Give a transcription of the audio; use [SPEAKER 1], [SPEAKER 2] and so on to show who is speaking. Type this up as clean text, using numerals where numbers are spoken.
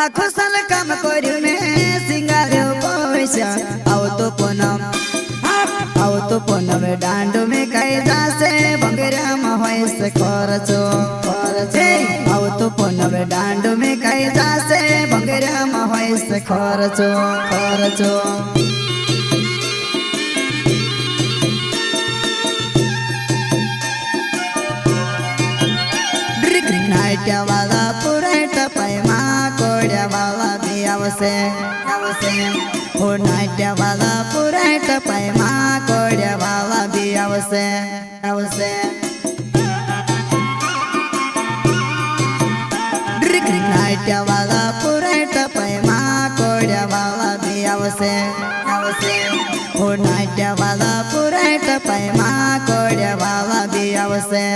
[SPEAKER 1] आखो साल काम करू में सिंगारो पैसा आओ तो पूनम डांड में कई जासे भंगरा महस खर्चो आओ तो पूनम डांड में कई जासे भंगरा महस खर्चो नाट्या वाला पुरेट पैमा कोड्या वाला भी आवसे हो नाट्या वाला पुरेट पैमा कोड्या वाला भी आवसे नाट्या वाला पुरेट पैमा कोड्या वाला भी आवसे हो नाट्या वाला पुरेट पैमा कोड्या वाला भी आवसे।